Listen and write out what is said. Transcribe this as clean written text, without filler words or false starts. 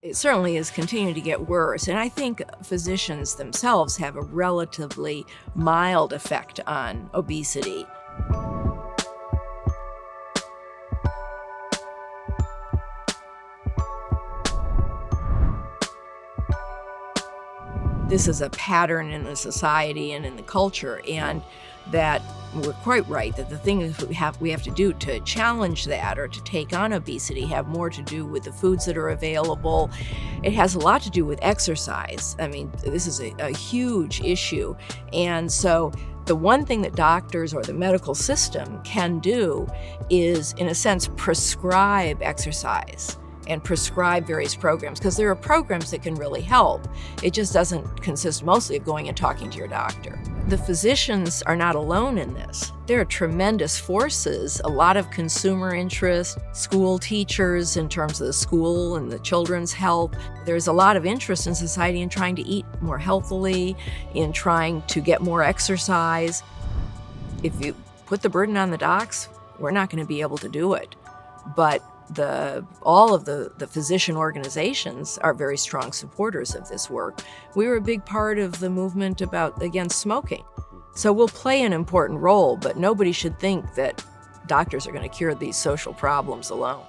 It certainly is continuing to get worse, and I think physicians themselves have a relatively mild effect on obesity. This is a pattern in the society and in the culture, and that we're quite right that the things we have to do to challenge that or to take on obesity have more to do with the foods that are available. It has a lot to do with exercise. I mean, this is a huge issue. And so the one thing that doctors or the medical system can do is, in a sense, prescribe exercise and prescribe various programs, because there are programs that can really help. It just doesn't consist mostly of going and talking to your doctor. The physicians are not alone in this. There are tremendous forces, a lot of consumer interest, school teachers in terms of the school and the children's health. There's a lot of interest in society in trying to eat more healthily, in trying to get more exercise. If you put the burden on the docs, we're not going to be able to do it. But all of the physician organizations are very strong supporters of this work. We were a big part of the movement against smoking. So we'll play an important role, but nobody should think that doctors are going to cure these social problems alone.